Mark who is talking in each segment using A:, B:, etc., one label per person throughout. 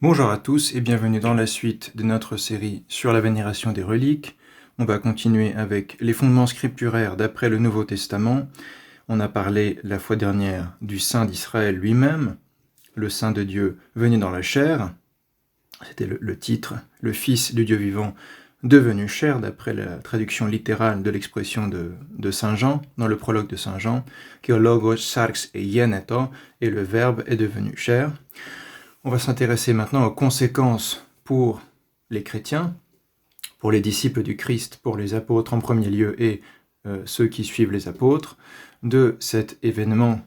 A: Bonjour à tous et bienvenue dans la suite de notre série sur la vénération des reliques. On va continuer avec les fondements scripturaires d'après le Nouveau Testament. On a parlé la fois dernière du Saint d'Israël lui-même, le Saint de Dieu venu dans la chair. C'était le titre, le Fils du Dieu vivant devenu chair, d'après la traduction littérale de l'expression de Saint Jean, dans le prologue de Saint Jean, que logos sarx et yeneto, et le Verbe est devenu chair. On va s'intéresser maintenant aux conséquences pour les chrétiens, pour les disciples du Christ, pour les apôtres en premier lieu et ceux qui suivent les apôtres, de cet événement,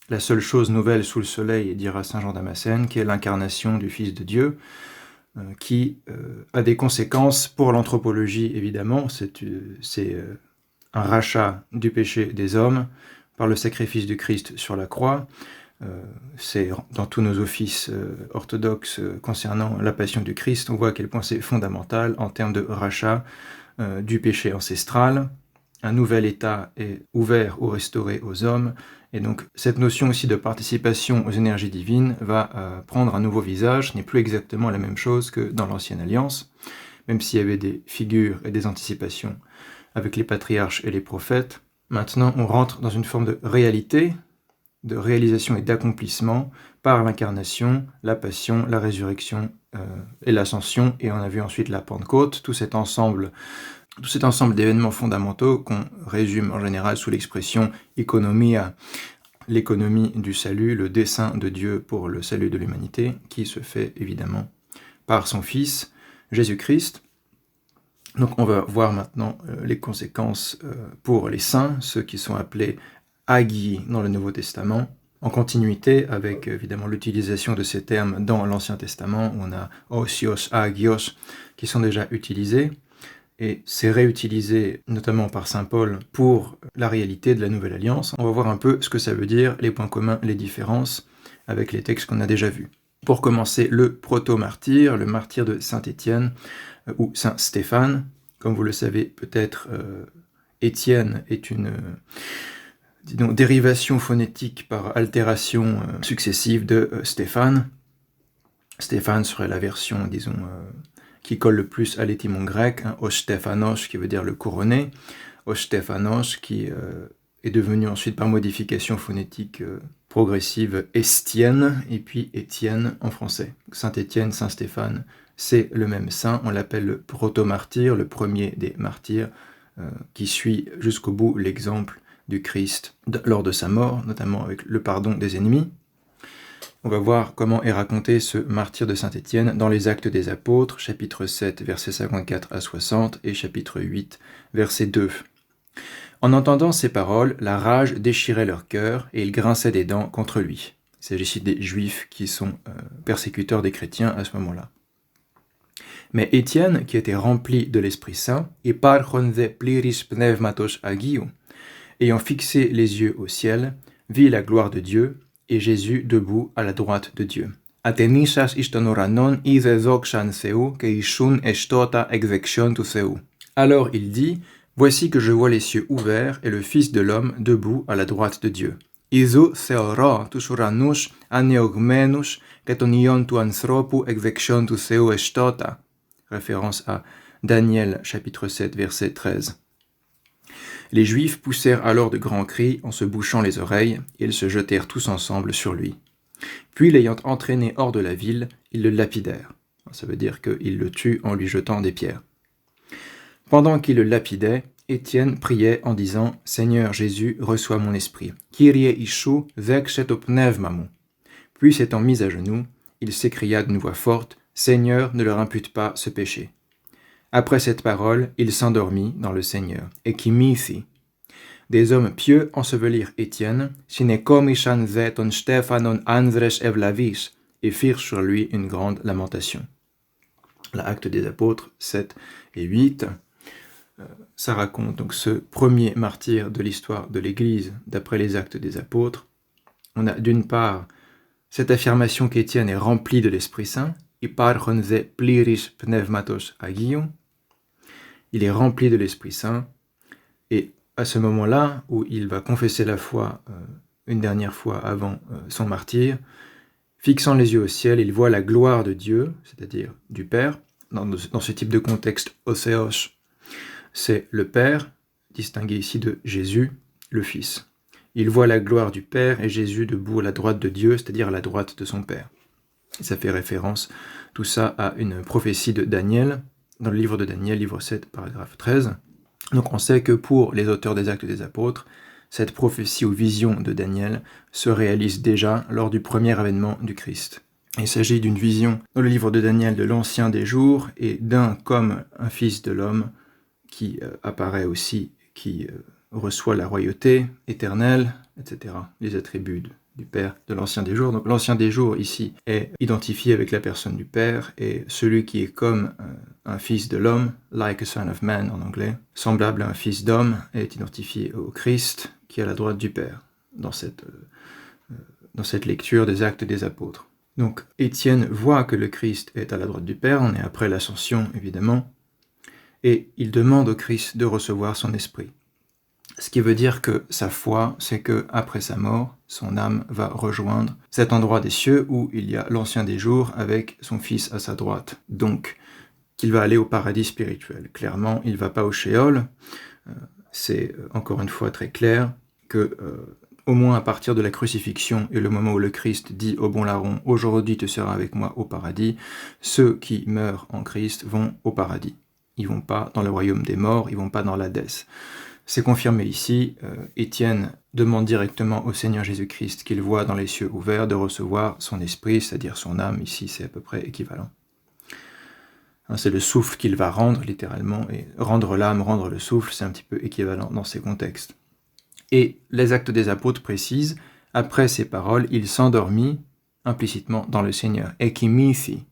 A: la seule chose nouvelle sous le soleil, dira saint Jean Damascène, qui est l'incarnation du Fils de Dieu, qui a des conséquences pour l'anthropologie, évidemment. C'est un rachat du péché des hommes par le sacrifice du Christ sur la croix. C'est dans tous nos offices orthodoxes concernant la passion du Christ, on voit à quel point c'est fondamental en termes de rachat du péché ancestral. Un nouvel état est ouvert ou restauré aux hommes, et donc cette notion aussi de participation aux énergies divines va prendre un nouveau visage. Ce n'est plus exactement la même chose que dans l'Ancienne Alliance, même s'il y avait des figures et des anticipations avec les patriarches et les prophètes. Maintenant, on rentre dans une forme de réalité, de réalisation et d'accomplissement par l'incarnation, la passion, la résurrection et l'ascension, et on a vu ensuite la Pentecôte, tout cet ensemble d'événements fondamentaux qu'on résume en général sous l'expression economia, l'économie du salut, le dessein de Dieu pour le salut de l'humanité, qui se fait évidemment par son Fils, Jésus-Christ. Donc on va voir maintenant les conséquences pour les saints, ceux qui sont appelés Agi dans le Nouveau Testament, en continuité avec évidemment l'utilisation de ces termes dans l'Ancien Testament, où on a osios, agios, qui sont déjà utilisés, et c'est réutilisé notamment par saint Paul pour la réalité de la Nouvelle Alliance. On va voir un peu ce que ça veut dire, les points communs, les différences, avec les textes qu'on a déjà vus. Pour commencer, le proto-martyr, le martyr de saint Étienne, ou saint Stéphane. Comme vous le savez peut-être, Étienne est une dérivation phonétique par altération successive de Stéphane. Stéphane serait la version, disons, qui colle le plus à l'étymon grec, hein, os Stéphanos, qui veut dire le couronné, os Stéphanos, qui est devenu ensuite par modification phonétique progressive Estienne, et puis Étienne en français. Saint-Étienne, Saint-Stéphane, c'est le même saint, on l'appelle le proto-martyr, le premier des martyrs, qui suit jusqu'au bout l'exemple du Christ lors de sa mort, notamment avec le pardon des ennemis. On va voir comment est raconté ce martyr de Saint-Étienne dans les Actes des Apôtres, chapitre 7, versets 54 à 60, et chapitre 8, verset 2. En entendant ces paroles, la rage déchirait leur cœur, et ils grinçaient des dents contre lui. Il s'agit ici des Juifs qui sont persécuteurs des chrétiens à ce moment-là. Mais Étienne, qui était rempli de l'Esprit Saint, iparchonde pliris pneumatos agiou, ayant fixé les yeux au ciel, vit la gloire de Dieu, et Jésus debout à la droite de Dieu. Atenisas istonoranon ise zoxan seu, que ishun estota exection tu seu. Alors il dit, voici que je vois les cieux ouverts, et le Fils de l'homme debout à la droite de Dieu. Isu theora tus uranus aneogmenus, que ton ion tu anthropu exection tu seu estota. Référence à Daniel chapitre 7 verset 13. Les Juifs poussèrent alors de grands cris en se bouchant les oreilles, et ils se jetèrent tous ensemble sur lui. Puis, l'ayant entraîné hors de la ville, ils le lapidèrent. Ça veut dire qu'ils le tuent en lui jetant des pierres. Pendant qu'ils le lapidaient, Étienne priait en disant « Seigneur Jésus, reçois mon esprit. Kyrie ishu vexeto pneumamu. » Puis, s'étant mis à genoux, il s'écria d'une voix forte « Seigneur, ne leur impute pas ce péché. » Après cette parole, il s'endormit dans le Seigneur. Et qui mithi. Des hommes pieux ensevelirent Étienne, sine komishan zeton Stéphanon andres evlavis, et firent sur lui une grande lamentation. L'Acte des Apôtres 7 et 8, ça raconte donc ce premier martyr de l'histoire de l'Église d'après les Actes des Apôtres. On a d'une part cette affirmation qu'Étienne est rempli de l'Esprit Saint, iparchonze pliris pneumatos agiou. Il est rempli de l'Esprit Saint, et à ce moment-là, où il va confesser la foi une dernière fois avant son martyre, Fixant les yeux au ciel, il voit la gloire de Dieu, c'est-à-dire du Père. Dans ce type de contexte, Othéos, c'est le Père, distingué ici de Jésus, le Fils. Il voit la gloire du Père et Jésus debout à la droite de Dieu, c'est-à-dire à la droite de son Père. Et ça fait référence, tout ça, à une prophétie de Daniel, dans le livre de Daniel, livre 7, paragraphe 13. Donc on sait que pour les auteurs des Actes des Apôtres, cette prophétie ou vision de Daniel se réalise déjà lors du premier avènement du Christ. Il s'agit d'une vision dans le livre de Daniel de l'Ancien des Jours et d'un comme un fils de l'homme qui apparaît aussi, qui reçoit la royauté éternelle, etc. Les attributs du Père de l'Ancien des Jours. Donc l'Ancien des Jours ici est identifié avec la personne du Père et celui qui est comme un fils de l'homme, like a son of man en anglais, semblable à un fils d'homme, est identifié au Christ qui est à la droite du Père dans cette lecture des Actes des Apôtres. Donc Étienne voit que le Christ est à la droite du Père, on est après l'ascension évidemment, et il demande au Christ de recevoir son esprit. Ce qui veut dire que sa foi, c'est que après sa mort, son âme va rejoindre cet endroit des cieux où il y a l'Ancien des Jours avec son Fils à sa droite. Donc, qu'il va aller au paradis spirituel. Clairement, il ne va pas au Sheol. C'est encore une fois très clair que, au moins à partir de la crucifixion et le moment où le Christ dit au bon larron « Aujourd'hui tu seras avec moi au paradis », ceux qui meurent en Christ vont au paradis. Ils ne vont pas dans le royaume des morts, ils ne vont pas dans l'Hadès. C'est confirmé ici, Étienne demande directement au Seigneur Jésus-Christ qu'il voit dans les cieux ouverts de recevoir son esprit, c'est-à-dire son âme, ici c'est à peu près équivalent. C'est le souffle qu'il va rendre littéralement, et rendre l'âme, rendre le souffle, c'est un petit peu équivalent dans ces contextes. Et les Actes des Apôtres précisent, après ces paroles, il s'endormit implicitement dans le Seigneur, ekimithi.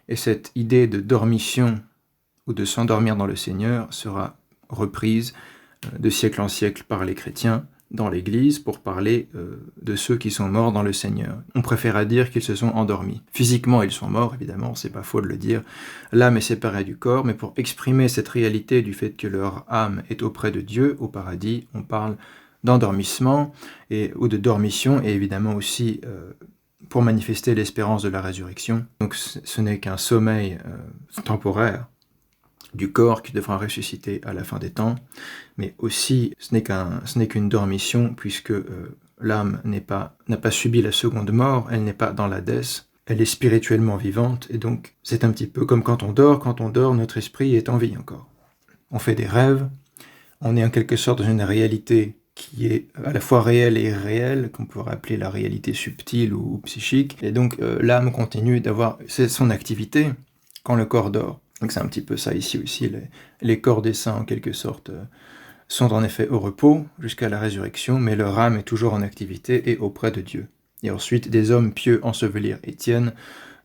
A: Et cette idée de dormition ou de s'endormir dans le Seigneur sera reprise de siècle en siècle par les chrétiens dans l'Église pour parler de ceux qui sont morts dans le Seigneur. On préfère dire qu'ils se sont endormis. Physiquement, ils sont morts, évidemment, c'est pas faux de le dire. L'âme est séparée du corps, mais pour exprimer cette réalité du fait que leur âme est auprès de Dieu, au paradis, on parle d'endormissement ou de dormition, et évidemment aussi pour manifester l'espérance de la résurrection. Donc ce n'est qu'un sommeil temporaire du corps qui devra ressusciter à la fin des temps, mais aussi ce n'est qu'une dormition puisque l'âme n'a pas subi la seconde mort, elle n'est pas dans l'Hadès, elle est spirituellement vivante, et donc c'est un petit peu comme quand on dort, notre esprit est en vie encore. On fait des rêves, on est en quelque sorte dans une réalité qui est à la fois réelle et irréelle, qu'on pourrait appeler la réalité subtile ou psychique, et donc l'âme continue d'avoir son activité quand le corps dort. Donc c'est un petit peu ça ici aussi, les corps des saints en quelque sorte sont en effet au repos jusqu'à la résurrection, mais leur âme est toujours en activité et auprès de Dieu. Et ensuite, des hommes pieux ensevelirent Étienne,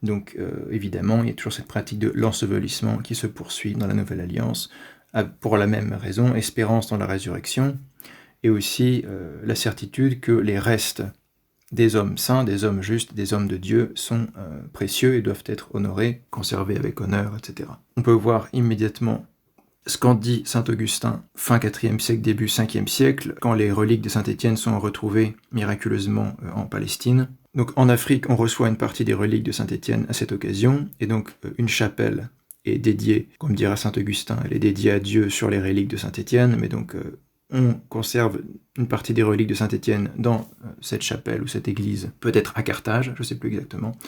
A: donc évidemment, il y a toujours cette pratique de l'ensevelissement qui se poursuit dans la Nouvelle Alliance, pour la même raison, espérance dans la résurrection, et aussi la certitude que les restes des hommes saints, des hommes justes, des hommes de Dieu sont précieux et doivent être honorés, conservés avec honneur, etc. On peut voir immédiatement ce qu'en dit saint Augustin, fin 4e siècle, début 5e siècle, quand les reliques de saint Étienne sont retrouvées miraculeusement en Palestine. Donc en Afrique, on reçoit une partie des reliques de saint Étienne à cette occasion, et donc une chapelle est dédiée, comme dira saint Augustin, elle est dédiée à Dieu sur les reliques de saint Étienne, mais donc on conserve une partie des reliques de Saint-Étienne dans cette chapelle ou cette église, peut-être à Carthage, je ne sais plus exactement.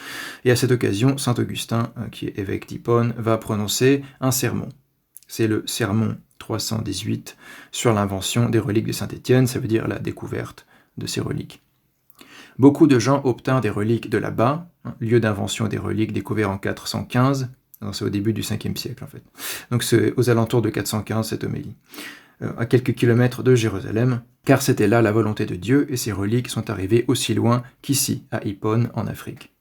A: Et à cette occasion, saint Augustin, qui est évêque d'Hippone, va prononcer un sermon. C'est le sermon 318 sur l'invention des reliques de Saint-Étienne, ça veut dire la découverte de ces reliques. Beaucoup de gens obtinrent des reliques de là-bas, lieu d'invention des reliques découvert en 415, c'est au début du 5e siècle en fait. Donc c'est aux alentours de 415 cette homélie. À quelques kilomètres de Jérusalem, car c'était là la volonté de Dieu, et ces reliques sont arrivées aussi loin qu'ici, à Hippone, en Afrique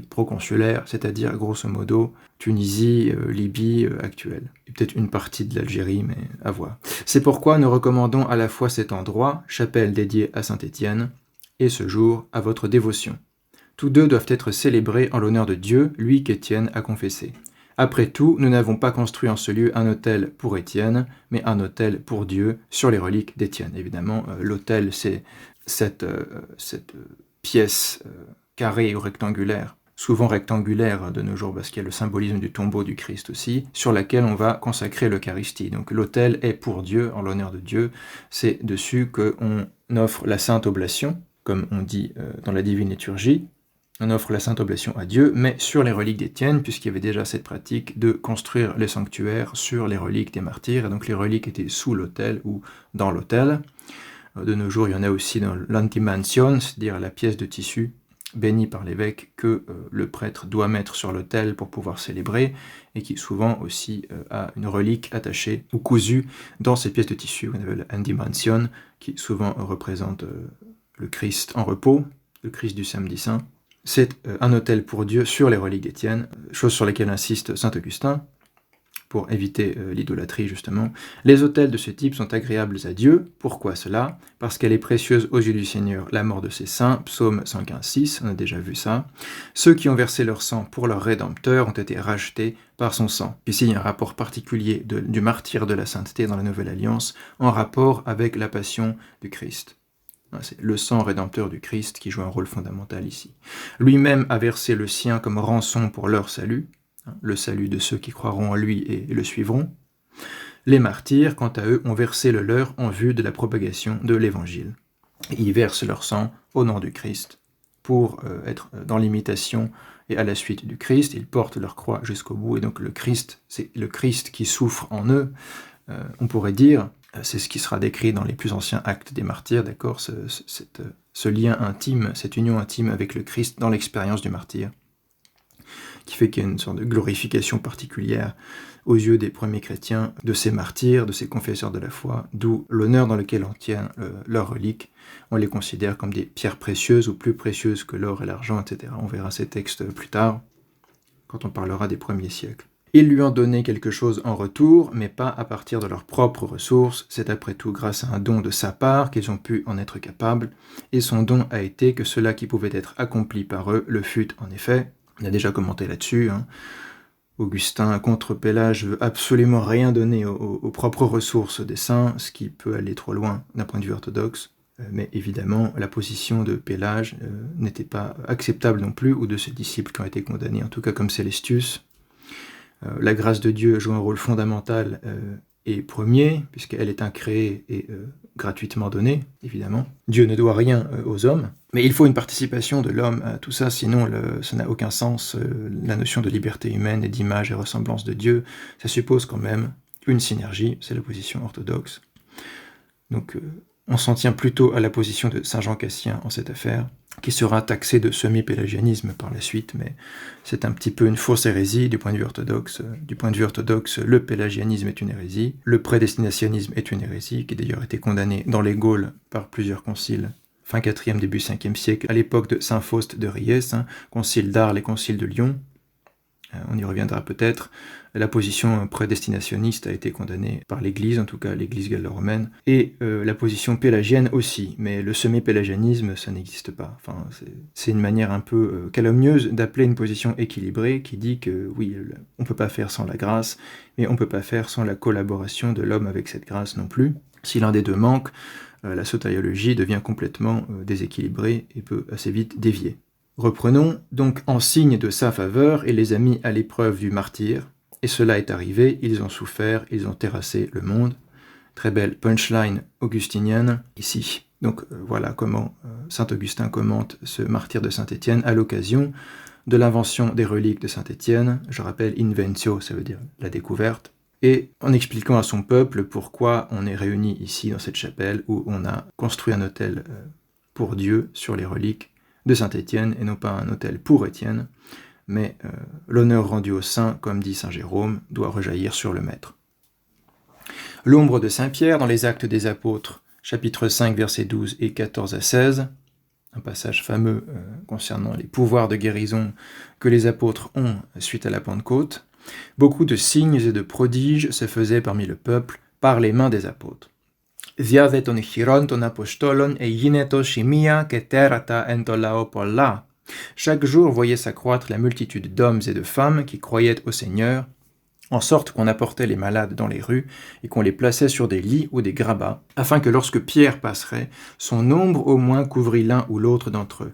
A: proconsulaire, c'est-à-dire grosso modo Tunisie, Libye actuelle, et peut-être une partie de l'Algérie, mais à voir. C'est pourquoi nous recommandons à la fois cet endroit, chapelle dédiée à Saint-Étienne, et ce jour à votre dévotion. Tous deux doivent être célébrés en l'honneur de Dieu, lui qu'Étienne a confessé. Après tout, nous n'avons pas construit en ce lieu un autel pour Étienne, mais un autel pour Dieu sur les reliques d'Étienne. Évidemment, l'autel, c'est cette pièce carrée ou rectangulaire, souvent rectangulaire de nos jours parce qu'il y a le symbolisme du tombeau du Christ aussi, sur laquelle on va consacrer l'Eucharistie. Donc l'autel est pour Dieu, en l'honneur de Dieu, c'est dessus qu'on offre la Sainte Oblation, comme on dit dans la Divine Liturgie, on offre la Sainte Oblation à Dieu, mais sur les reliques d'Étienne, puisqu'il y avait déjà cette pratique de construire les sanctuaires sur les reliques des martyrs, et donc les reliques étaient sous l'autel ou dans l'autel. De nos jours, il y en a aussi dans l'antimansion, c'est-à-dire la pièce de tissu bénie par l'évêque que le prêtre doit mettre sur l'autel pour pouvoir célébrer, et qui souvent aussi a une relique attachée ou cousue dans cette pièce de tissu, on appelle l'antimansion, qui souvent représente le Christ en repos, le Christ du samedi saint. C'est un autel pour Dieu sur les reliques d'Étienne, chose sur laquelle insiste saint Augustin, pour éviter l'idolâtrie justement. Les autels de ce type sont agréables à Dieu. Pourquoi cela? Parce qu'elle est précieuse aux yeux du Seigneur, la mort de ses saints, psaume 115:6, on a déjà vu ça. Ceux qui ont versé leur sang pour leur Rédempteur ont été rachetés par son sang. Ici, il y a un rapport particulier du martyre de la sainteté dans la Nouvelle Alliance, en rapport avec la passion du Christ. C'est le sang rédempteur du Christ qui joue un rôle fondamental ici. Lui-même a versé le sien comme rançon pour leur salut, le salut de ceux qui croiront en lui et le suivront. Les martyrs, quant à eux, ont versé le leur en vue de la propagation de l'Évangile. Ils versent leur sang au nom du Christ pour être dans l'imitation et à la suite du Christ. Ils portent leur croix jusqu'au bout, et donc le Christ, c'est le Christ qui souffre en eux, on pourrait dire. C'est ce qui sera décrit dans les plus anciens actes des martyrs, d'accord, ce lien intime, cette union intime avec le Christ dans l'expérience du martyr, qui fait qu'il y a une sorte de glorification particulière aux yeux des premiers chrétiens de ces martyrs, de ces confesseurs de la foi, d'où l'honneur dans lequel on tient leurs reliques. On les considère comme des pierres précieuses ou plus précieuses que l'or et l'argent, etc. On verra ces textes plus tard, quand on parlera des premiers siècles. Ils lui ont donné quelque chose en retour, mais pas à partir de leurs propres ressources. C'est après tout grâce à un don de sa part qu'ils ont pu en être capables, et son don a été que cela qui pouvait être accompli par eux le fut en effet. On a déjà commenté là-dessus. Augustin, contre Pélage, veut absolument rien donner aux propres ressources des saints, ce qui peut aller trop loin d'un point de vue orthodoxe. Mais évidemment, la position de Pélage n'était pas acceptable non plus, ou de ses disciples qui ont été condamnés, en tout cas comme Célestius. La grâce de Dieu joue un rôle fondamental et premier, puisqu'elle est incréée et gratuitement donnée, évidemment. Dieu ne doit rien aux hommes, mais il faut une participation de l'homme à tout ça, sinon ça n'a aucun sens. La notion de liberté humaine et d'image et ressemblance de Dieu, ça suppose quand même une synergie, c'est la position orthodoxe. Donc on s'en tient plutôt à la position de saint Jean Cassien en cette affaire, qui sera taxé de semi-pélagianisme par la suite, mais c'est un petit peu une fausse hérésie du point de vue orthodoxe. Du point de vue orthodoxe, le pélagianisme est une hérésie, le prédestinationnisme est une hérésie, qui d'ailleurs a été condamnée dans les Gaules par plusieurs conciles, fin 4e, début 5e siècle, à l'époque de saint Faust de Riès, concile d'Arles et concile de Lyon. On y reviendra peut-être. La position prédestinationniste a été condamnée par l'Église, en tout cas l'Église gallo-romaine, et la position pélagienne aussi, mais le semi-pélagianisme, ça n'existe pas. Enfin, c'est une manière un peu calomnieuse d'appeler une position équilibrée qui dit que oui, on ne peut pas faire sans la grâce, mais on ne peut pas faire sans la collaboration de l'homme avec cette grâce non plus. Si l'un des deux manque, la sotériologie devient complètement déséquilibrée et peut assez vite dévier. Reprenons, donc en signe de sa faveur, il les a mis à l'épreuve du martyr, et cela est arrivé, ils ont souffert, ils ont terrassé le monde. Très belle punchline augustinienne ici. Donc voilà comment saint Augustin commente ce martyr de Saint-Étienne à l'occasion de l'invention des reliques de Saint-Étienne. Je rappelle, inventio, ça veut dire la découverte. Et en expliquant à son peuple pourquoi on est réunis ici dans cette chapelle où on a construit un autel pour Dieu sur les reliques de Saint-Étienne, et non pas un autel pour Étienne, mais l'honneur rendu au saint, comme dit saint Jérôme, doit rejaillir sur le maître. L'ombre de Saint-Pierre dans les Actes des Apôtres, chapitre 5, versets 12 et 14 à 16, un passage fameux concernant les pouvoirs de guérison que les apôtres ont suite à la Pentecôte. Beaucoup de signes et de prodiges se faisaient parmi le peuple par les mains des apôtres. Διάδε των χειρών των Αποστόλων εγίνετο σημεία και τέρατα εν το λαό πολλά. Chaque jour voyait s'accroître la multitude d'hommes et de femmes qui croyaient au Seigneur, en sorte qu'on apportait les malades dans les rues et qu'on les plaçait sur des lits ou des grabats, afin que lorsque Pierre passerait, son ombre au moins couvrit l'un ou l'autre d'entre eux.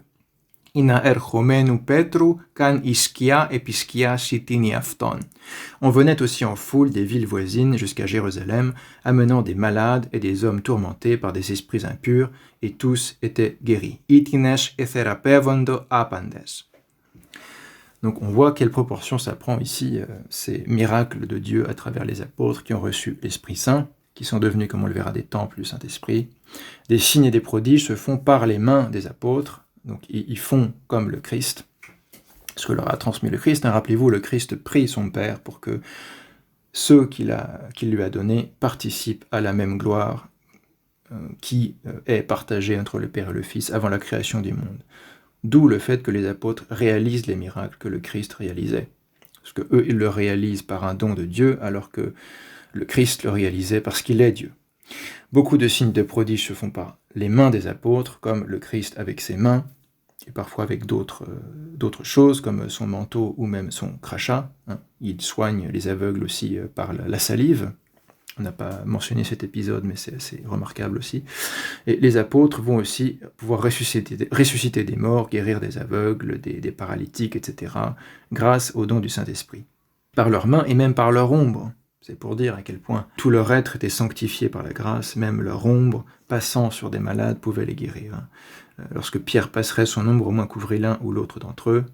A: Ina erchomenu Petru kan iskia episkia sitini afton. On venait aussi en foule des villes voisines jusqu'à Jérusalem, amenant des malades et des hommes tourmentés par des esprits impurs, et tous étaient guéris. Itinesh etherapevondo apandes. Donc on voit quelle proportion ça prend ici, ces miracles de Dieu à travers les apôtres qui ont reçu l'Esprit Saint, qui sont devenus, comme on le verra, des temples du Saint-Esprit. Des signes et des prodiges se font par les mains des apôtres, donc ils font comme le Christ, ce que leur a transmis le Christ. Rappelez-vous, le Christ prie son Père pour que ceux qu'il lui a donnés participent à la même gloire qui est partagée entre le Père et le Fils avant la création du monde. D'où le fait que les apôtres réalisent les miracles que le Christ réalisait. Parce que eux, ils le réalisent par un don de Dieu, alors que le Christ le réalisait parce qu'il est Dieu. Beaucoup de signes de prodiges se font par les mains des apôtres, comme le Christ avec ses mains, et parfois avec d'autres choses, comme son manteau ou même son crachat. Il soigne les aveugles aussi par la salive. On n'a pas mentionné cet épisode, mais c'est assez remarquable aussi. Et les apôtres vont aussi pouvoir ressusciter des morts, guérir des aveugles, des paralytiques, etc., grâce au don du Saint-Esprit. Par leurs mains et même par leur ombre. C'est pour dire à quel point tout leur être était sanctifié par la grâce, même leur ombre, passant sur des malades, pouvait les guérir. Lorsque Pierre passerait, son ombre au moins couvrait l'un ou l'autre d'entre eux.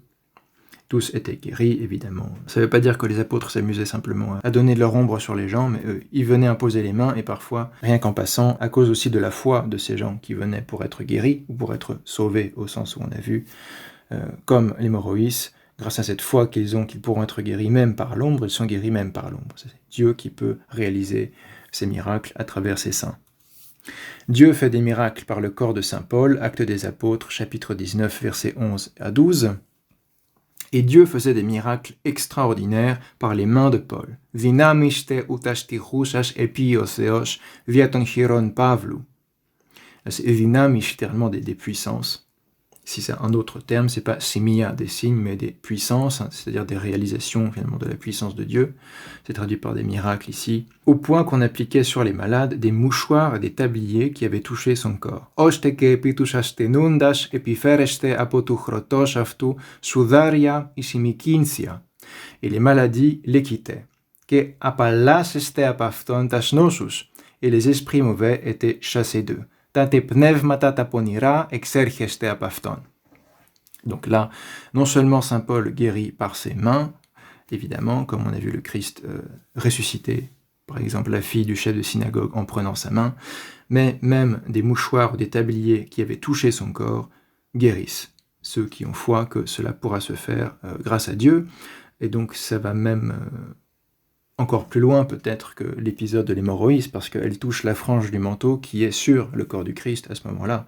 A: Tous étaient guéris, évidemment. Ça ne veut pas dire que les apôtres s'amusaient simplement à donner de leur ombre sur les gens, mais eux, ils venaient imposer les mains, et parfois, rien qu'en passant, à cause aussi de la foi de ces gens qui venaient pour être guéris, ou pour être sauvés, au sens où on a vu, comme les Moroïs, grâce à cette foi qu'ils ont, qu'ils pourront être guéris même par l'ombre, ils sont guéris même par l'ombre. C'est Dieu qui peut réaliser ces miracles à travers ses saints. Dieu fait des miracles par le corps de saint Paul, Actes des Apôtres, chapitre 19, versets 11 à 12. Et Dieu faisait des miracles extraordinaires par les mains de Paul. Dynamiste utashtichusas epioseos vieton chiron Pavlu. C'est dynamisch, littéralement des puissances. Si c'est un autre terme, c'est pas simia, des signes, mais des puissances, c'est-à-dire des réalisations finalement de la puissance de Dieu. C'est traduit par des miracles ici. Au point qu'on appliquait sur les malades des mouchoirs et des tabliers qui avaient touché son corps. Osteke epitusaste nundas epifereste apotuchrotos aftu sudaria isimikinsia. Et les maladies les quittaient. Que apallaseste apafton tas nosus. Et les esprits mauvais étaient chassés d'eux. Donc là, non seulement saint Paul guérit par ses mains, évidemment, comme on a vu le Christ ressusciter, par exemple la fille du chef de synagogue en prenant sa main, mais même des mouchoirs ou des tabliers qui avaient touché son corps guérissent. Ceux qui ont foi que cela pourra se faire grâce à Dieu, et donc ça va même encore plus loin peut-être que l'épisode de l'hémorroïde, parce qu'elle touche la frange du manteau qui est sur le corps du Christ à ce moment-là.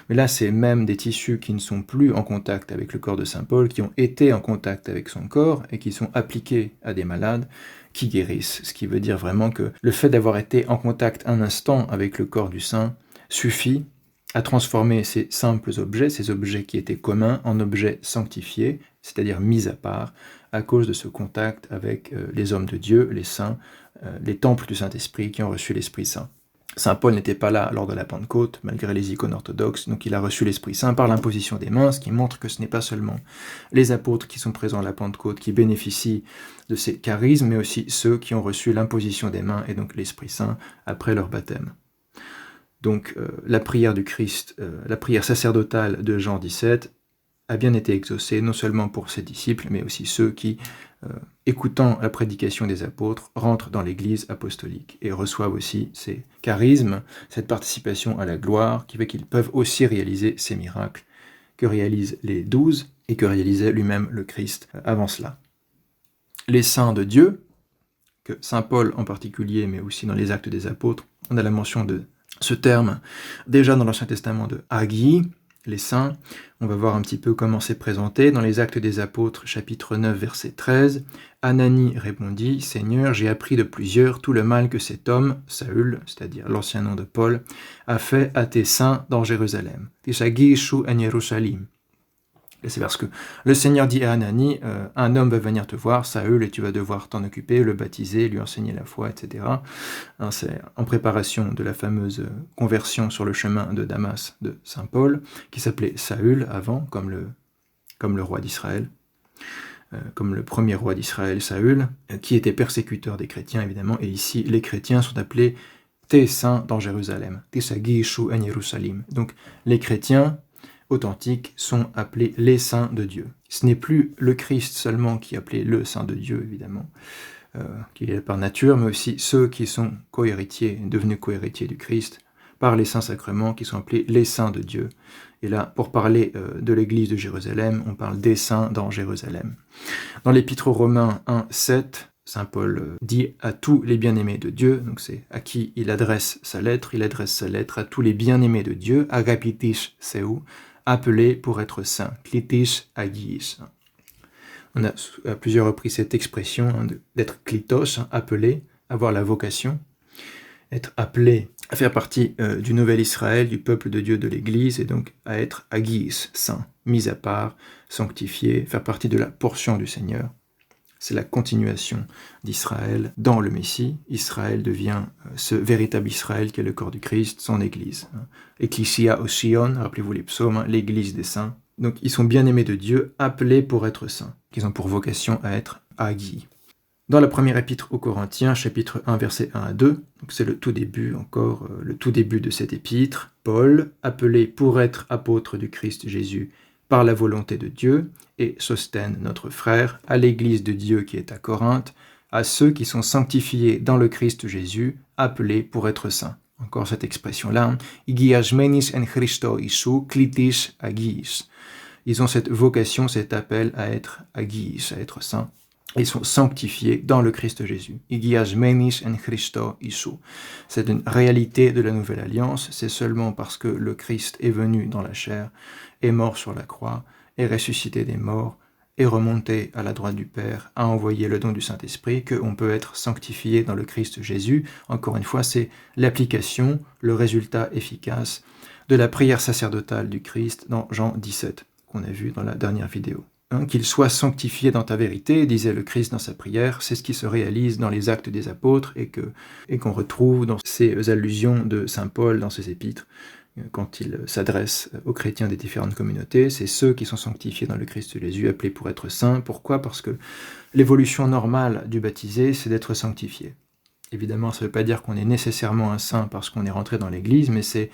A: Mais là, c'est même des tissus qui ne sont plus en contact avec le corps de saint Paul, qui ont été en contact avec son corps et qui sont appliqués à des malades qui guérissent. Ce qui veut dire vraiment que le fait d'avoir été en contact un instant avec le corps du saint suffit à transformer ces simples objets, ces objets qui étaient communs, en objets sanctifiés, c'est-à-dire mis à part, à cause de ce contact avec les hommes de Dieu, les saints, les temples du Saint-Esprit qui ont reçu l'Esprit Saint. Saint Paul n'était pas là lors de la Pentecôte, malgré les icônes orthodoxes, donc il a reçu l'Esprit Saint par l'imposition des mains, ce qui montre que ce n'est pas seulement les apôtres qui sont présents à la Pentecôte qui bénéficient de ces charismes, mais aussi ceux qui ont reçu l'imposition des mains et donc l'Esprit Saint après leur baptême. Donc la prière du Christ, la prière sacerdotale de Jean 17, a bien été exaucée, non seulement pour ses disciples, mais aussi ceux qui, écoutant la prédication des apôtres, rentrent dans l'Église apostolique et reçoivent aussi ces charismes, cette participation à la gloire, qui fait qu'ils peuvent aussi réaliser ces miracles que réalisent les 12 et que réalisait lui-même le Christ avant cela. Les saints de Dieu, que saint Paul en particulier, mais aussi dans les Actes des Apôtres, on a la mention de ce terme déjà dans l'Ancien Testament de Haggai, les saints. On va voir un petit peu comment c'est présenté. Dans les Actes des Apôtres, chapitre 9, verset 13, Ananie répondit, « Seigneur, j'ai appris de plusieurs tout le mal que cet homme, Saül, c'est-à-dire l'ancien nom de Paul, a fait à tes saints dans Jérusalem. Tishagishu en Yerushalim. » C'est parce que le Seigneur dit à Ananie, un homme va venir te voir, Saül, et tu vas devoir t'en occuper, le baptiser, lui enseigner la foi, etc. C'est en préparation de la fameuse conversion sur le chemin de Damas de saint Paul, qui s'appelait Saül avant, comme le comme le roi d'Israël, comme le premier roi d'Israël, Saül, qui était persécuteur des chrétiens, évidemment, et ici, les chrétiens sont appelés Tes saints dans Jérusalem, Tesagishu en Jérusalem. Donc, les chrétiens authentiques sont appelés les saints de Dieu. Ce n'est plus le Christ seulement qui est appelé le saint de Dieu, évidemment, qui est par nature, mais aussi ceux qui sont co-héritiers, devenus co-héritiers du Christ, par les saints sacrements, qui sont appelés les saints de Dieu. Et là, pour parler de l'église de Jérusalem, on parle des saints dans Jérusalem. Dans l'épître aux Romains 1, 7, saint Paul dit à tous les bien-aimés de Dieu, donc c'est à qui il adresse sa lettre à tous les bien-aimés de Dieu, agapitis seu, appelés pour être saints, klitis agiis. On a à plusieurs reprises cette expression d'être klitos, appelé, avoir la vocation, être appelé à faire partie du nouvel Israël, du peuple de Dieu de l'Église, et donc à être agiis, saint, mis à part, sanctifié, faire partie de la portion du Seigneur. C'est la continuation d'Israël dans le Messie. Israël devient ce véritable Israël qui est le corps du Christ, son Église. Ecclesia Osion, rappelez-vous les psaumes, l'Église des saints. Donc ils sont bien aimés de Dieu, appelés pour être saints, qu'ils ont pour vocation à être agis. Dans la première épître aux Corinthiens, chapitre 1, versets 1 à 2, donc c'est le tout début de cette épître, Paul, appelé pour être apôtre du Christ Jésus par la volonté de Dieu, et Sosthène, notre frère, à l'église de Dieu qui est à Corinthe, à ceux qui sont sanctifiés dans le Christ Jésus, appelés pour être saints. Encore cette expression-là, Igiasmenis en Christo Isu, klitis agis. Ils ont cette vocation, cet appel à être agis, à être saints. Ils sont sanctifiés dans le Christ Jésus. Igiasmenis en Christo Isu. C'est une réalité de la nouvelle alliance. C'est seulement parce que le Christ est venu dans la chair, est mort sur la croix, est ressuscité des morts, est remonté à la droite du Père, a envoyé le don du Saint-Esprit, qu'on peut être sanctifié dans le Christ Jésus. Encore une fois, c'est l'application, le résultat efficace de la prière sacerdotale du Christ dans Jean 17, qu'on a vu dans la dernière vidéo. Qu'il soit sanctifié dans ta vérité, disait le Christ dans sa prière, c'est ce qui se réalise dans les actes des apôtres et qu'on retrouve dans ces allusions de saint Paul dans ses épîtres, quand il s'adresse aux chrétiens des différentes communautés. C'est ceux qui sont sanctifiés dans le Christ Jésus, appelés pour être saints. Pourquoi ? Parce que l'évolution normale du baptisé, c'est d'être sanctifié. Évidemment, ça ne veut pas dire qu'on est nécessairement un saint parce qu'on est rentré dans l'Église, mais c'est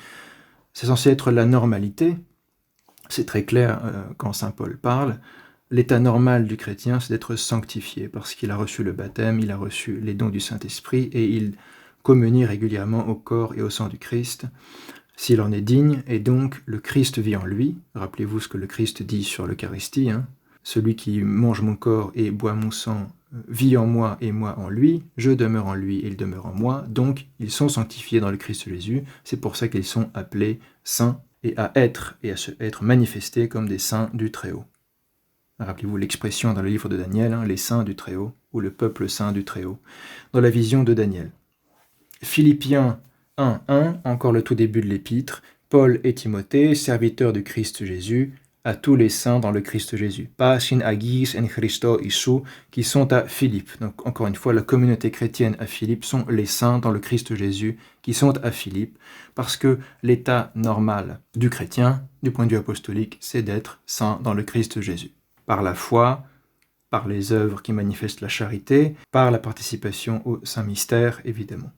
A: censé être la normalité. C'est très clair quand saint Paul parle. L'état normal du chrétien, c'est d'être sanctifié, parce qu'il a reçu le baptême, il a reçu les dons du Saint-Esprit, et il communie régulièrement au corps et au sang du Christ, s'il en est digne, et donc le Christ vit en lui. Rappelez-vous ce que le Christ dit sur l'Eucharistie, Celui qui mange mon corps et boit mon sang vit en moi et moi en lui, je demeure en lui et il demeure en moi, donc ils sont sanctifiés dans le Christ Jésus, c'est pour ça qu'ils sont appelés saints, et à se être manifestés comme des saints du Très-Haut. Rappelez-vous l'expression dans le livre de Daniel, les saints du Très-Haut, ou le peuple saint du Très-Haut, dans la vision de Daniel. Philippiens 1.1, encore le tout début de l'épître, Paul et Timothée, serviteurs du Christ Jésus, à tous les saints dans le Christ Jésus. Pacin agis en Christo Isu, qui sont à Philippe. Donc encore une fois, la communauté chrétienne à Philippe sont les saints dans le Christ Jésus, qui sont à Philippe, parce que l'état normal du chrétien, du point de vue apostolique, c'est d'être saint dans le Christ Jésus. Par la foi, par les œuvres qui manifestent la charité, par la participation au Saint-Mystère, évidemment.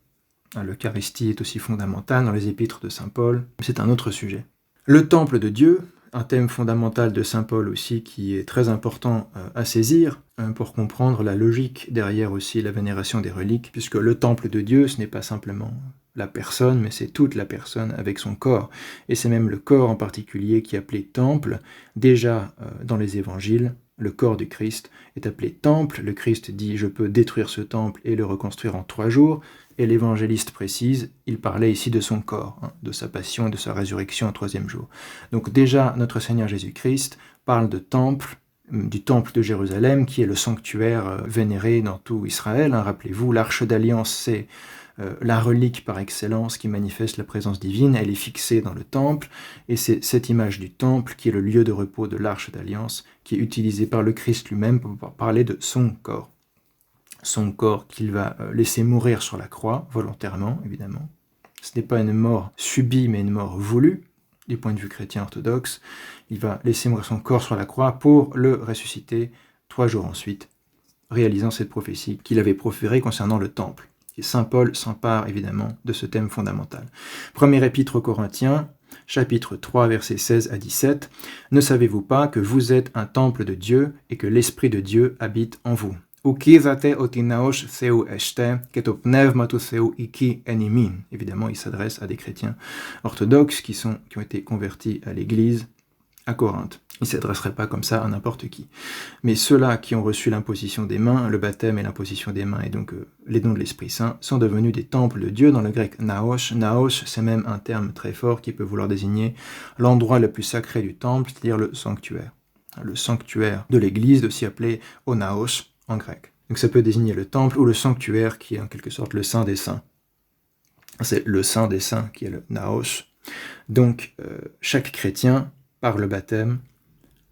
A: L'Eucharistie est aussi fondamentale dans les épîtres de saint Paul, mais c'est un autre sujet. Le temple de Dieu, un thème fondamental de saint Paul aussi qui est très important à saisir pour comprendre la logique derrière aussi la vénération des reliques, puisque le temple de Dieu, ce n'est pas simplement la personne, mais c'est toute la personne avec son corps. Et c'est même le corps en particulier qui est appelé temple. Déjà dans les évangiles, le corps du Christ est appelé temple. Le Christ dit « je peux détruire ce temple et le reconstruire en 3 jours ». Et l'évangéliste précise, il parlait ici de son corps, de sa passion et de sa résurrection au 3e jour. Donc déjà, notre Seigneur Jésus-Christ parle de temple, du temple de Jérusalem, qui est le sanctuaire vénéré dans tout Israël. Rappelez-vous, l'arche d'alliance, c'est la relique par excellence qui manifeste la présence divine. Elle est fixée dans le temple, et c'est cette image du temple qui est le lieu de repos de l'arche d'alliance, qui est utilisée par le Christ lui-même pour parler de son corps. Son corps qu'il va laisser mourir sur la croix, volontairement, évidemment. Ce n'est pas une mort subie, mais une mort voulue. du point de vue chrétien orthodoxe. Il va laisser mourir son corps sur la croix pour le ressusciter 3 jours ensuite, réalisant cette prophétie qu'il avait proférée concernant le temple. Et saint Paul s'empare évidemment de ce thème fondamental. Première épître aux Corinthiens, chapitre 3, versets 16 à 17. « Ne savez-vous pas que vous êtes un temple de Dieu et que l'Esprit de Dieu habite en vous ?» Évidemment, il s'adresse à des chrétiens orthodoxes qui ont été convertis à l'Église à Corinthe. Il ne s'adresserait pas comme ça à n'importe qui. Mais ceux-là qui ont reçu l'imposition des mains, le baptême et l'imposition des mains, et donc les dons de l'Esprit Saint, sont devenus des temples de Dieu dans le grec naos. Naos, c'est même un terme très fort qui peut vouloir désigner l'endroit le plus sacré du temple, c'est-à-dire le sanctuaire. Le sanctuaire de l'Église, aussi appelé onaos en grec. Donc ça peut désigner le temple ou le sanctuaire qui est en quelque sorte le Saint des Saints. C'est le Saint des Saints qui est le naos. Donc chaque chrétien, par le baptême,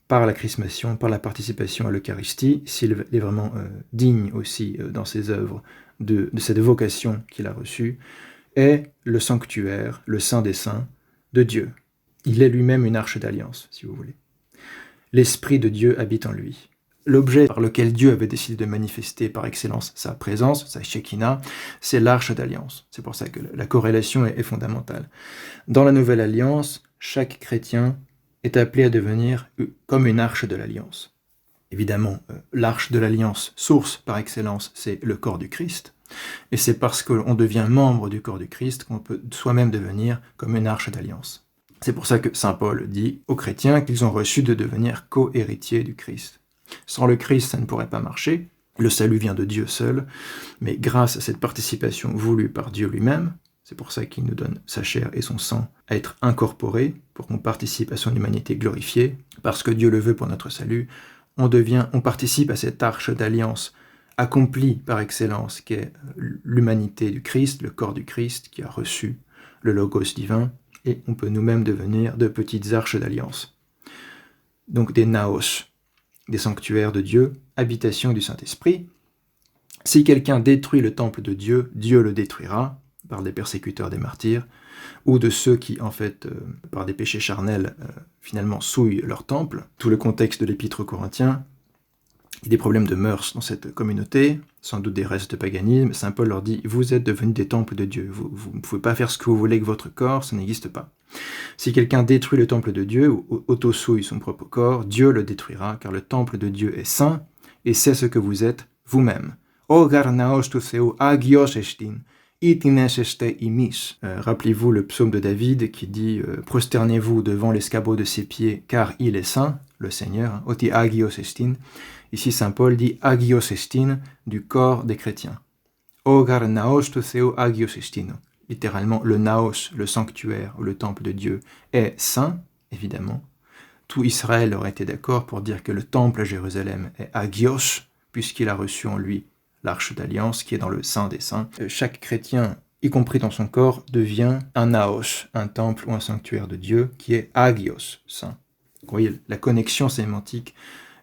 A: par la chrismation, par la participation à l'Eucharistie, s'il est vraiment digne aussi dans ses œuvres de cette vocation qu'il a reçue, est le sanctuaire, le Saint des Saints de Dieu. Il est lui-même une arche d'alliance, si vous voulez. L'Esprit de Dieu habite en lui. L'objet par lequel Dieu avait décidé de manifester par excellence sa présence, sa Shekinah, c'est l'arche d'alliance. C'est pour ça que la corrélation est fondamentale. Dans la Nouvelle Alliance, chaque chrétien est appelé à devenir comme une arche de l'Alliance. Évidemment, l'arche de l'Alliance, source par excellence, c'est le corps du Christ. Et c'est parce qu'on devient membre du corps du Christ qu'on peut soi-même devenir comme une arche d'Alliance. C'est pour ça que saint Paul dit aux chrétiens qu'ils ont reçu de devenir co-héritiers du Christ. Sans le Christ, ça ne pourrait pas marcher. Le salut vient de Dieu seul, mais grâce à cette participation voulue par Dieu lui-même, c'est pour ça qu'il nous donne sa chair et son sang à être incorporés, pour qu'on participe à son humanité glorifiée, parce que Dieu le veut pour notre salut, on participe à cette arche d'alliance accomplie par excellence, qui est l'humanité du Christ, le corps du Christ, qui a reçu le Logos divin, et on peut nous-mêmes devenir de petites arches d'alliance. Donc des naos, des sanctuaires de Dieu, habitation du Saint-Esprit. Si quelqu'un détruit le temple de Dieu, Dieu le détruira, par des persécuteurs des martyrs, ou de ceux qui, en fait, par des péchés charnels, finalement souillent leur temple. Tout le contexte de l'épître aux Corinthiens, il y a des problèmes de mœurs dans cette communauté, sans doute des restes de paganisme. Saint Paul leur dit « Vous êtes devenus des temples de Dieu, vous ne pouvez pas faire ce que vous voulez avec votre corps, ça n'existe pas. » Si quelqu'un détruit le temple de Dieu, ou auto-souille son propre corps, Dieu le détruira, car le temple de Dieu est saint, et c'est ce que vous êtes vous-même. « Ogar naos tu seu agios estin. Rappelez-vous le psaume de David qui dit « Prosternez-vous devant l'escabeau de ses pieds, car il est saint, le Seigneur. Oti agios estin. » Ici, saint Paul dit « agios estin » du corps des chrétiens. « Ogar naos to theo agios estino » littéralement, le naos, le sanctuaire ou le temple de Dieu, est saint, évidemment. Tout Israël aurait été d'accord pour dire que le temple à Jérusalem est agios, puisqu'il a reçu en lui l'arche d'alliance qui est dans le Saint des Saints. Chaque chrétien, y compris dans son corps, devient un naos, un temple ou un sanctuaire de Dieu qui est agios, saint. Vous voyez, la connexion sémantique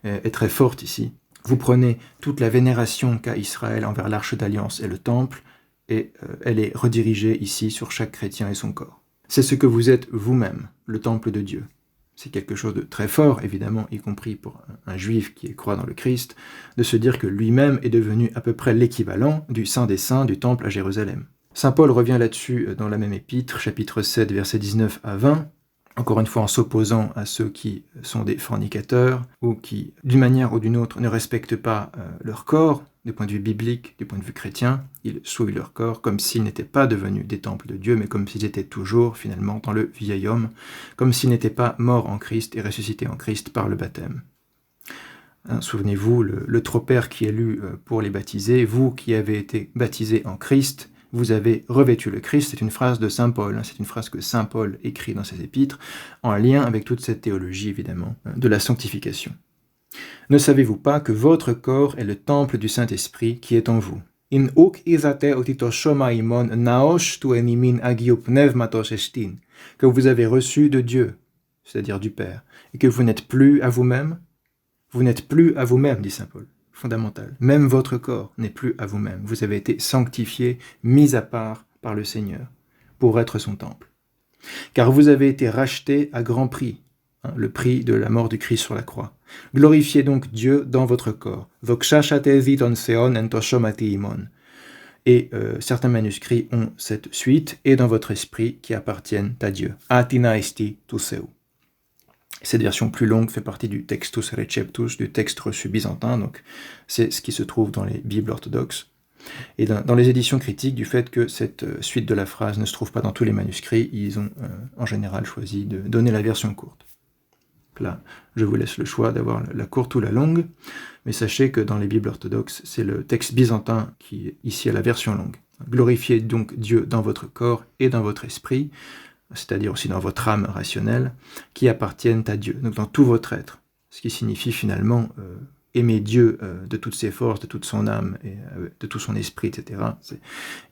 A: est très forte ici. Vous prenez toute la vénération qu'a Israël envers l'arche d'alliance et le temple, et elle est redirigée ici sur chaque chrétien et son corps. C'est ce que vous êtes vous-même, le temple de Dieu. C'est quelque chose de très fort, évidemment, y compris pour un juif qui croit dans le Christ, de se dire que lui-même est devenu à peu près l'équivalent du Saint des Saints du temple à Jérusalem. Saint Paul revient là-dessus dans la même épître, chapitre 7, versets 19 à 20, encore une fois en s'opposant à ceux qui sont des fornicateurs, ou qui, d'une manière ou d'une autre, ne respectent pas leur corps, du point de vue biblique, du point de vue chrétien. Ils souillent leur corps comme s'ils n'étaient pas devenus des temples de Dieu, mais comme s'ils étaient toujours, finalement, dans le vieil homme, comme s'ils n'étaient pas morts en Christ et ressuscités en Christ par le baptême. Souvenez-vous, le tropère qui est lu pour les baptisés, vous qui avez été baptisés en Christ, vous avez revêtu le Christ. C'est une phrase de saint Paul, c'est une phrase que saint Paul écrit dans ses épîtres, en lien avec toute cette théologie, évidemment, de la sanctification. Ne savez-vous pas que votre corps est le temple du Saint-Esprit qui est en vous? In uk isate otitoshomaimon naosh tu enimin agio pneumatos estin, que vous avez reçu de Dieu, c'est-à-dire du Père, et que vous n'êtes plus à vous-même? Vous n'êtes plus à vous-même, dit saint Paul. Fondamental. Même votre corps n'est plus à vous-même. Vous avez été sanctifié, mis à part par le Seigneur, pour être son temple. Car vous avez été rachetés à grand prix, le prix de la mort du Christ sur la croix. Glorifiez donc Dieu dans votre corps. Et certains manuscrits ont cette suite, et dans votre esprit qui appartiennent à Dieu. Atinaisti tuseu. Cette version plus longue fait partie du Textus Receptus, du texte reçu byzantin, donc c'est ce qui se trouve dans les Bibles orthodoxes. Et dans les éditions critiques, du fait que cette suite de la phrase ne se trouve pas dans tous les manuscrits, ils ont en général choisi de donner la version courte. Là, je vous laisse le choix d'avoir la courte ou la longue, mais sachez que dans les Bibles orthodoxes, c'est le texte byzantin qui ici a la version longue. Glorifiez donc Dieu dans votre corps et dans votre esprit, c'est-à-dire aussi dans votre âme rationnelle, qui appartiennent à Dieu, donc dans tout votre être, ce qui signifie finalement aimer Dieu de toutes ses forces, de toute son âme, et de tout son esprit, etc. C'est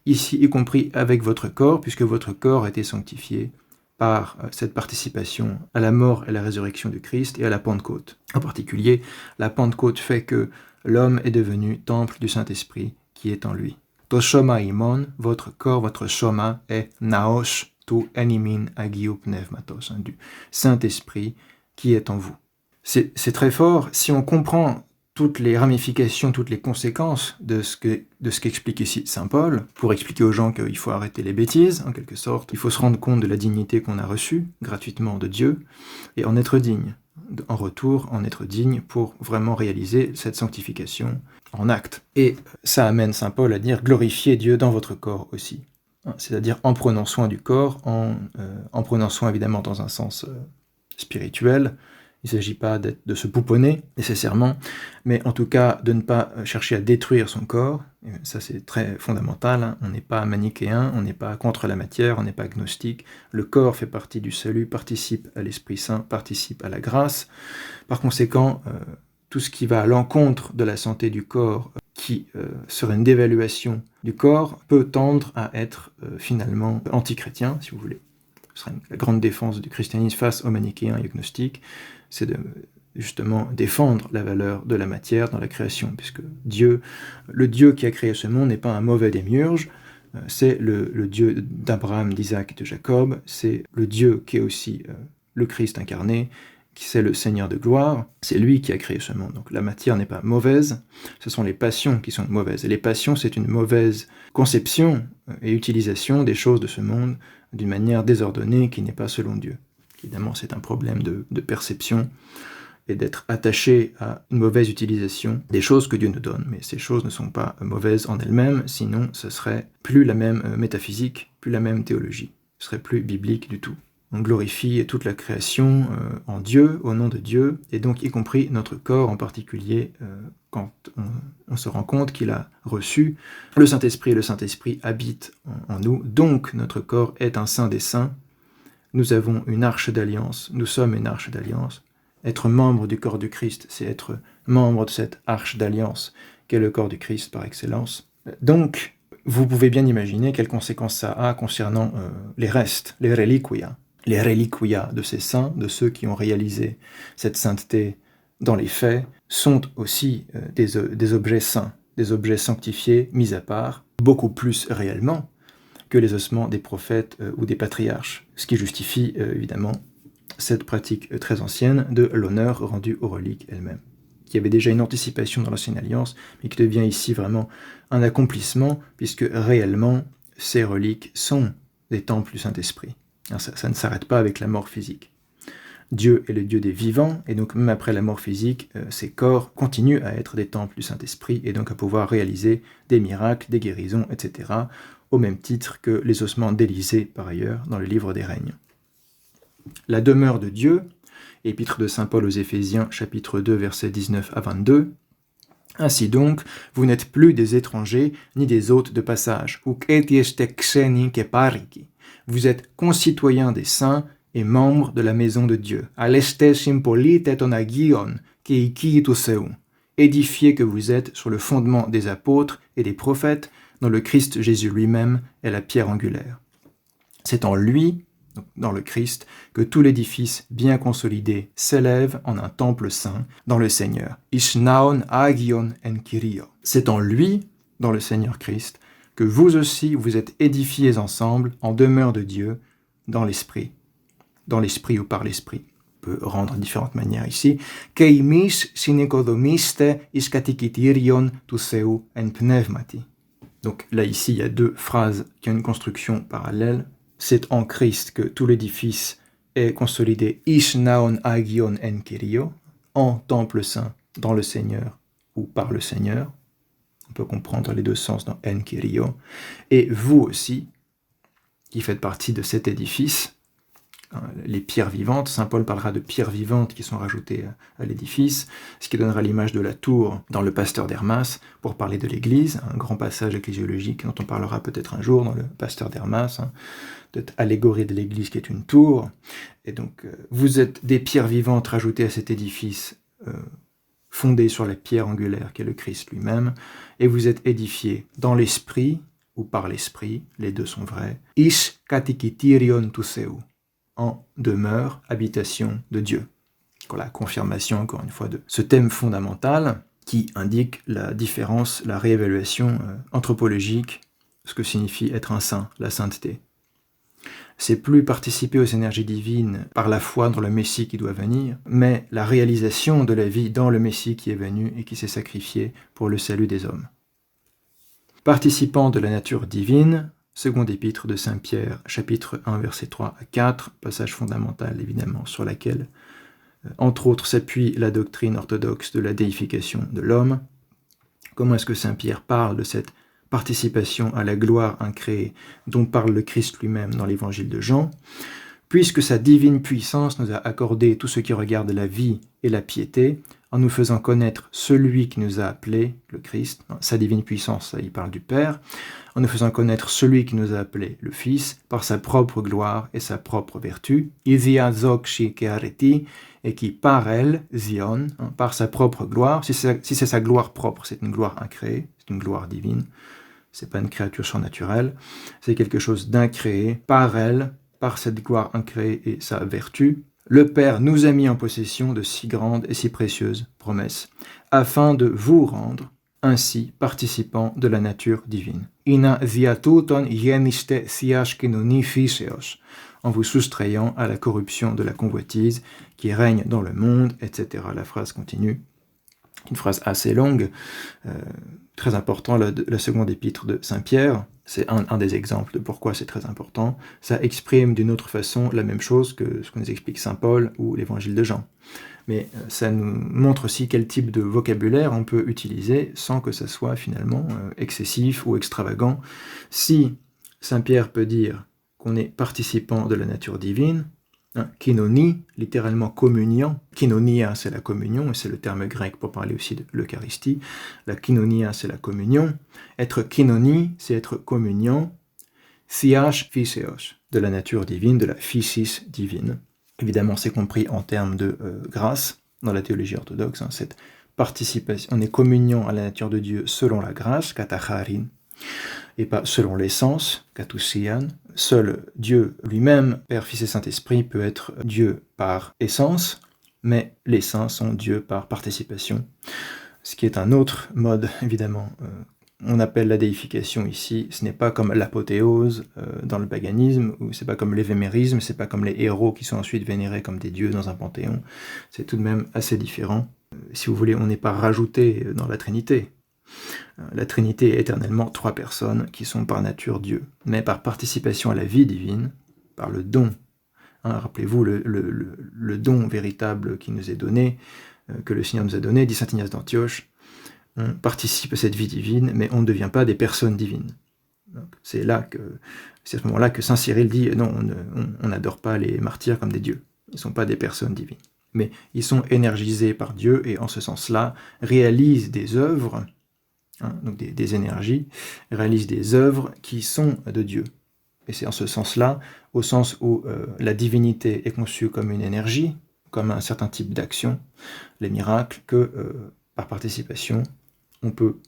A: ici y compris avec votre corps, puisque votre corps a été sanctifié par cette participation à la mort et à la résurrection du Christ et à la Pentecôte. En particulier, la Pentecôte fait que l'homme est devenu temple du Saint-Esprit qui est en lui. To shoma imon, votre corps, votre shoma est naosh tu enimin agiou pneumatos, du Saint-Esprit qui est en vous. C'est très fort si on comprend toutes les ramifications, toutes les conséquences de ce qu'explique ici saint Paul, pour expliquer aux gens qu'il faut arrêter les bêtises, en quelque sorte. Il faut se rendre compte de la dignité qu'on a reçue gratuitement de Dieu, et en être digne. En retour, en être digne pour vraiment réaliser cette sanctification en acte. Et ça amène saint Paul à dire « glorifiez Dieu dans votre corps aussi ». C'est-à-dire en prenant soin du corps, en prenant soin évidemment dans un sens spirituel. Il ne s'agit pas de se pouponner nécessairement, mais en tout cas de ne pas chercher à détruire son corps. Et ça c'est très fondamental, on n'est pas manichéen, on n'est pas contre la matière, on n'est pas agnostique. Le corps fait partie du salut, participe à l'Esprit Saint, participe à la grâce. Par conséquent, tout ce qui va à l'encontre de la santé du corps, qui serait une dévaluation du corps, peut tendre à être finalement antichrétien, si vous voulez. Ce serait la grande défense du christianisme face aux manichéens et agnostiques, c'est de justement défendre la valeur de la matière dans la création, puisque le Dieu qui a créé ce monde n'est pas un mauvais démiurge, c'est le Dieu d'Abraham, d'Isaac et de Jacob, c'est le Dieu qui est aussi le Christ incarné, qui c'est le Seigneur de gloire, c'est lui qui a créé ce monde. Donc la matière n'est pas mauvaise, ce sont les passions qui sont mauvaises. Et les passions, c'est une mauvaise conception et utilisation des choses de ce monde d'une manière désordonnée qui n'est pas selon Dieu. Évidemment, c'est un problème de perception et d'être attaché à une mauvaise utilisation des choses que Dieu nous donne. Mais ces choses ne sont pas mauvaises en elles-mêmes, sinon ce serait plus la même métaphysique, plus la même théologie. Ce serait plus biblique du tout. On glorifie toute la création en Dieu, au nom de Dieu, et donc y compris notre corps en particulier, quand on se rend compte qu'il a reçu le Saint-Esprit, et le Saint-Esprit habite en nous, donc notre corps est un saint des saints. Nous avons une arche d'alliance, nous sommes une arche d'alliance. Être membre du corps du Christ, c'est être membre de cette arche d'alliance qu'est le corps du Christ par excellence. Donc, vous pouvez bien imaginer quelles conséquences ça a concernant les restes, les reliquias de ces saints, de ceux qui ont réalisé cette sainteté dans les faits, sont aussi des objets saints, des objets sanctifiés, mis à part, beaucoup plus réellement que les ossements des prophètes ou des patriarches, ce qui justifie évidemment cette pratique très ancienne de l'honneur rendu aux reliques elles-mêmes, qui avait déjà une anticipation dans l'Ancienne Alliance, mais qui devient ici vraiment un accomplissement, puisque réellement, ces reliques sont des temples du Saint-Esprit. Ça ne s'arrête pas avec la mort physique. Dieu est le Dieu des vivants, et donc même après la mort physique, ces corps continuent à être des temples du Saint-Esprit, et donc à pouvoir réaliser des miracles, des guérisons, etc., au même titre que les ossements d'Élisée, par ailleurs, dans le livre des Règnes. La demeure de Dieu, épître de saint Paul aux Éphésiens, chapitre 2, versets 19 à 22, « Ainsi donc, vous n'êtes plus des étrangers, ni des hôtes de passage, vous êtes concitoyens des saints et membres de la maison de Dieu. Édifiés que vous êtes sur le fondement des apôtres et des prophètes, dont le Christ Jésus lui-même est la pierre angulaire. C'est en lui, dans le Christ, que tout l'édifice bien consolidé s'élève en un temple saint dans le Seigneur. Ishnaon agion en Kyrio. C'est en lui, dans le Seigneur Christ, que vous aussi vous êtes édifiés ensemble en demeure de Dieu dans l'esprit ou par l'esprit. On peut rendre de différentes manières ici. Keimis synekodomiste iskatikitirion tous en pneumati. Donc là, ici, il y a deux phrases qui ont une construction parallèle. C'est en Christ que tout l'édifice est consolidé ish naon agion en Kyrio, en temple saint, dans le Seigneur ou par le Seigneur. On peut comprendre les deux sens dans en Kyrio. Et vous aussi, qui faites partie de cet édifice, les pierres vivantes, saint Paul parlera de pierres vivantes qui sont rajoutées à l'édifice, ce qui donnera l'image de la tour dans le Pasteur d'Hermas, pour parler de l'Église, un grand passage ecclésiologique dont on parlera peut-être un jour dans le Pasteur d'Hermas, cette allégorie de l'Église qui est une tour. Et donc, vous êtes des pierres vivantes rajoutées à cet édifice, fondé sur la pierre angulaire qui est le Christ lui-même, et vous êtes édifiés dans l'esprit ou par l'esprit, les deux sont vrais, ish katikitirion tous en demeure, habitation de Dieu. La confirmation, encore une fois, de ce thème fondamental qui indique la différence, la réévaluation anthropologique, ce que signifie être un saint, la sainteté. C'est plus participer aux énergies divines par la foi dans le Messie qui doit venir, mais la réalisation de la vie dans le Messie qui est venu et qui s'est sacrifié pour le salut des hommes. Participant de la nature divine, seconde épître de Saint Pierre, chapitre 1, versets 3 à 4, passage fondamental évidemment sur laquelle, entre autres, s'appuie la doctrine orthodoxe de la déification de l'homme. Comment est-ce que Saint Pierre parle de cette participation à la gloire incréée dont parle le Christ lui-même dans l'évangile de Jean? Puisque sa divine puissance nous a accordé tout ce qui regarde la vie et la piété, en nous faisant connaître celui qui nous a appelés, le Christ, sa divine puissance, ça, il parle du Père, en nous faisant connaître celui qui nous a appelés, le Fils, par sa propre gloire et sa propre vertu, Isia zokshi keareti, et qui par elle, Zion, par sa propre gloire, si c'est sa gloire propre, c'est une gloire incréée, c'est une gloire divine, c'est pas une créature surnaturelle, c'est quelque chose d'incréé, par elle, par cette gloire incréée et sa vertu, le Père nous a mis en possession de si grandes et si précieuses promesses, afin de vous rendre ainsi participants de la nature divine. Ina ziatouton yeniste siashkenoni physeos, en vous soustrayant à la corruption de la convoitise qui règne dans le monde, etc. La phrase continue. Une phrase assez longue, très important, la seconde épître de Saint Pierre, c'est un des exemples de pourquoi c'est très important. Ça exprime d'une autre façon la même chose que ce que nous explique Saint Paul ou l'évangile de Jean. Mais ça nous montre aussi quel type de vocabulaire on peut utiliser sans que ça soit finalement excessif ou extravagant. Si Saint Pierre peut dire qu'on est participant de la nature divine, kinoni, littéralement communion. Kinonia, c'est la communion, et c'est le terme grec pour parler aussi de l'Eucharistie. La kinonia, c'est la communion. Être kinoni, c'est être communion. Siach physeos, de la nature divine, de la physis divine. Évidemment, c'est compris en termes de grâce, dans la théologie orthodoxe, cette participation. On est communion à la nature de Dieu selon la grâce, katacharin, et pas selon l'essence, katousian. Seul Dieu lui-même, Père, Fils et Saint-Esprit, peut être Dieu par essence, mais les saints sont Dieu par participation, ce qui est un autre mode, évidemment. On appelle la déification ici, ce n'est pas comme l'apothéose dans le paganisme, ou c'est pas comme l'évémérisme, c'est pas comme les héros qui sont ensuite vénérés comme des dieux dans un panthéon, c'est tout de même assez différent. Si vous voulez, on n'est pas rajouté dans la Trinité. La Trinité est éternellement trois personnes qui sont par nature Dieu, mais par participation à la vie divine, par le don. Rappelez-vous le don véritable qui nous est donné, que le Seigneur nous a donné, dit saint Ignace d'Antioche. On participe à cette vie divine, mais on ne devient pas des personnes divines. C'est à ce moment-là que saint Cyril dit non, on n'adore pas les martyrs comme des dieux. Ils ne sont pas des personnes divines. Mais ils sont énergisés par Dieu et en ce sens-là réalisent des œuvres, donc des énergies, réalisent des œuvres qui sont de Dieu. Et c'est en ce sens-là, au sens où la divinité est conçue comme une énergie, comme un certain type d'action, les miracles, que par participation, on peut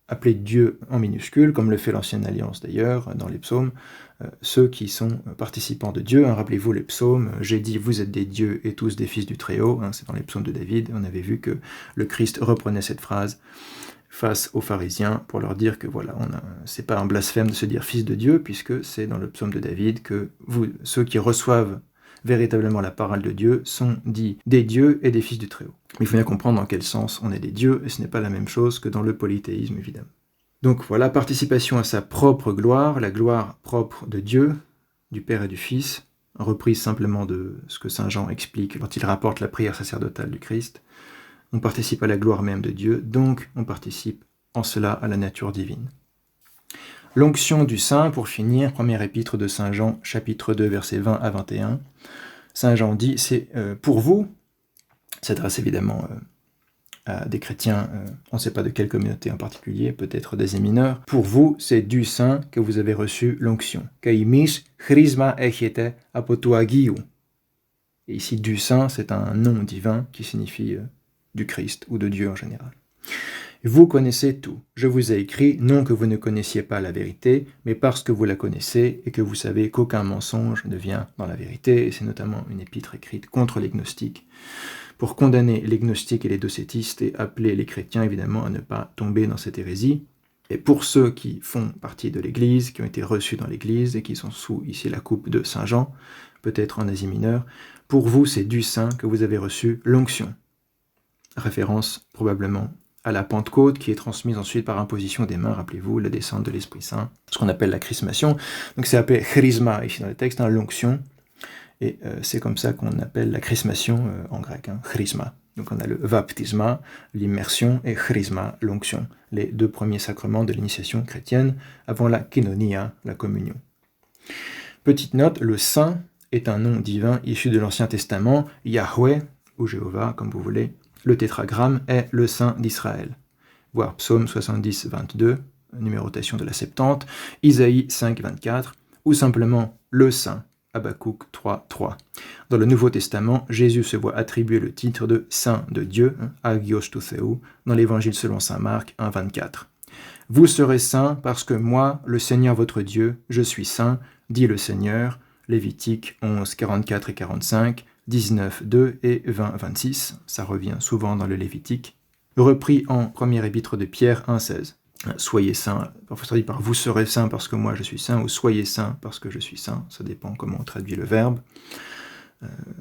A: appeler Dieu en minuscule, comme le fait l'Ancienne Alliance d'ailleurs, dans les psaumes, ceux qui sont participants de Dieu. Rappelez-vous les psaumes, j'ai dit vous êtes des dieux et tous des fils du Très-Haut, c'est dans les psaumes de David, on avait vu que le Christ reprenait cette phrase face aux pharisiens pour leur dire que voilà, c'est pas un blasphème de se dire fils de Dieu, puisque c'est dans le psaume de David que ceux qui reçoivent véritablement la parole de Dieu sont dits des dieux et des fils du Très-Haut. Mais il faut bien comprendre dans quel sens on est des dieux, et ce n'est pas la même chose que dans le polythéisme, évidemment. Donc voilà, participation à sa propre gloire, la gloire propre de Dieu, du Père et du Fils, reprise simplement de ce que saint Jean explique quand il rapporte la prière sacerdotale du Christ. On participe à la gloire même de Dieu, donc on participe en cela à la nature divine. L'onction du Saint, pour finir, première épître de saint Jean, chapitre 2, versets 20 à 21. Saint Jean dit, c'est pour vous, s'adresse évidemment à des chrétiens, on ne sait pas de quelle communauté en particulier, peut-être des mineurs. Pour vous, c'est du Saint que vous avez reçu l'onction. Kaimis chrisma echete apotoagiou. Et ici, du Saint, c'est un nom divin qui signifie du Christ ou de Dieu en général. Vous connaissez tout. Je vous ai écrit, non que vous ne connaissiez pas la vérité, mais parce que vous la connaissez et que vous savez qu'aucun mensonge ne vient dans la vérité. Et c'est notamment une épître écrite contre les gnostiques, pour condamner les gnostiques et les docétistes et appeler les chrétiens évidemment à ne pas tomber dans cette hérésie. Et pour ceux qui font partie de l'Église, qui ont été reçus dans l'Église et qui sont sous ici la coupe de Saint Jean, peut-être en Asie mineure, pour vous c'est du Saint que vous avez reçu l'onction. Référence probablement à la Pentecôte qui est transmise ensuite par imposition des mains, rappelez-vous, la descente de l'Esprit Saint, ce qu'on appelle la chrismation. Donc c'est appelé chrisma ici dans le texte, l'onction. Et c'est comme ça qu'on appelle la chrismation en grec, chrisma. Donc on a le baptisma, l'immersion, et chrisma, l'onction, les deux premiers sacrements de l'initiation chrétienne avant la koinonia, la communion. Petite note, le Saint est un nom divin issu de l'Ancien Testament, Yahweh, ou Jéhovah, comme vous voulez. Le tétragramme est le Saint d'Israël. Voir Psaume 70, 22, numérotation de la Septante, Isaïe 5, 24, ou simplement le Saint, Habakkuk 3, 3. Dans le Nouveau Testament, Jésus se voit attribuer le titre de Saint de Dieu, Agios tou Theou, dans l'Évangile selon saint Marc 1, 24. Vous serez saints parce que moi, le Seigneur votre Dieu, je suis saint, dit le Seigneur, Lévitique 11, 44 et 45, 19, 2 et 20, 26, ça revient souvent dans le Lévitique, repris en première épître de Pierre 1, 16. Soyez saints, parfois ça dit par vous serez saints parce que moi je suis saint, ou soyez saints parce que je suis saint, ça dépend comment on traduit le verbe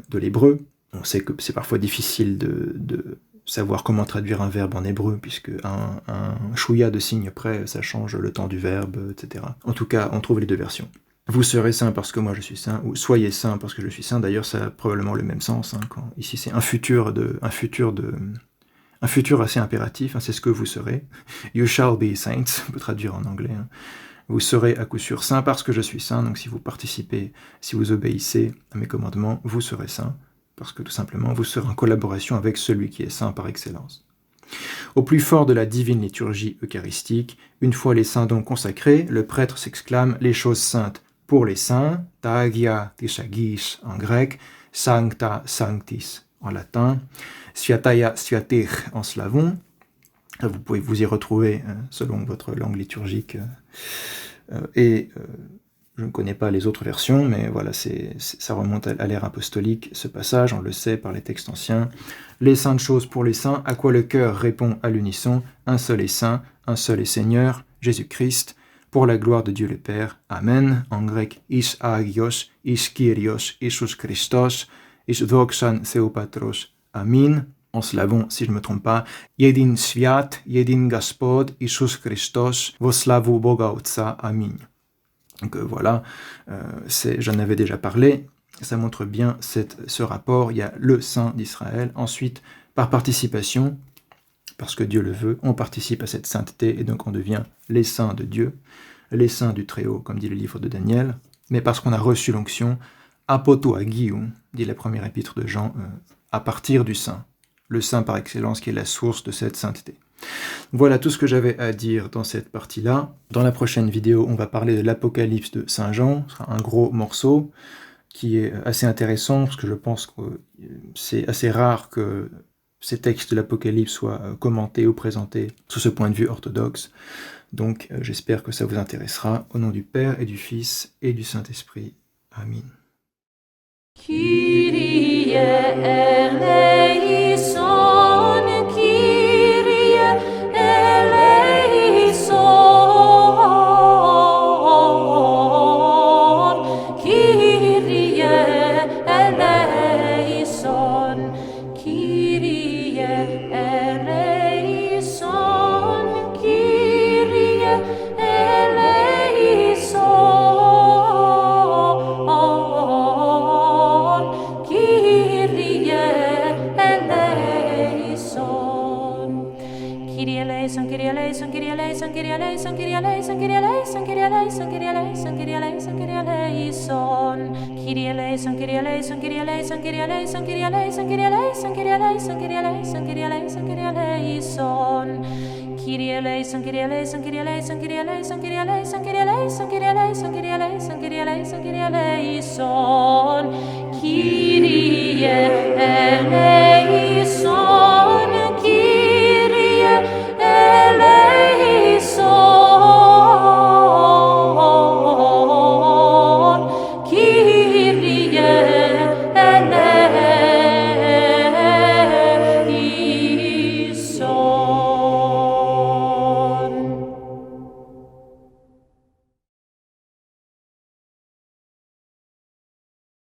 A: de l'hébreu. On sait que c'est parfois difficile de savoir comment traduire un verbe en hébreu, puisque un chouïa de signe près, ça change le temps du verbe, etc. En tout cas, on trouve les deux versions. Vous serez saint parce que moi je suis saint, ou soyez saint parce que je suis saint. D'ailleurs, ça a probablement le même sens. Ici, c'est un futur assez impératif, c'est ce que vous serez. You shall be saints, on peut traduire en anglais. Vous serez à coup sûr saint parce que je suis saint. Donc si vous participez, si vous obéissez à mes commandements, vous serez saint. Parce que tout simplement, vous serez en collaboration avec celui qui est saint par excellence. Au plus fort de la divine liturgie eucharistique, une fois les saints donc consacrés, le prêtre s'exclame les choses saintes pour les saints, ta agia tis agis en grec, sancta sanctis en latin, sviataya sviatich en slavon. Vous pouvez vous y retrouver selon votre langue liturgique. Je ne connais pas les autres versions, mais voilà, ça remonte à l'ère apostolique, ce passage, on le sait par les textes anciens. Les saintes choses pour les saints, à quoi le cœur répond à l'unisson, un seul est saint, un seul est Seigneur, Jésus-Christ, pour la gloire de Dieu le Père. Amen. En grec, is agios, is kyrios, Isus Christos, is doxan Theopatros. Amen. En slavon, si je ne me trompe pas, jedin sviat, jedin Gaspod, Isus Christos, vo slavu Boga Otca. Amen. Donc voilà, j'en avais déjà parlé, ça montre bien ce rapport, il y a le Saint d'Israël, ensuite par participation, parce que Dieu le veut, on participe à cette sainteté et donc on devient les saints de Dieu, les saints du Très-Haut, comme dit le livre de Daniel, mais parce qu'on a reçu l'onction, apotoagiou, dit la première épître de Jean, à partir du Saint, le Saint par excellence qui est la source de cette sainteté. Voilà tout ce que j'avais à dire dans cette partie-là. Dans la prochaine vidéo, on va parler de l'Apocalypse de Saint Jean. Ce sera un gros morceau qui est assez intéressant, parce que je pense que c'est assez rare que ces textes de l'Apocalypse soient commentés ou présentés sous ce point de vue orthodoxe. Donc j'espère que ça vous intéressera. Au nom du Père et du Fils et du Saint-Esprit. Amen. Kyrie eleison, Kyrie eleison.
B: Kyrie eleison, Kyrie eleison, Kyrie eleison, Kyrie eleison, Kyrie eleison, Kyrie eleison, Kyrie eleison, Kyrie eleison, Kyrie eleison, Kyrie eleison. Kyrie eleison, Kyrie eleison, Kyrie eleison, Kyrie eleison, Kyrie eleison, Kyrie eleison, Kyrie eleison, Kyrie eleison, Kyrie eleison, Kyrie eleison. Kyrie eleison, Kyrie eleison, Kyrie eleison, Kyrie eleison, Kyrie eleison, Kyrie eleison, Kyrie eleison, Kyrie eleison, Kyrie eleison, Kyrie eleison. Kyrie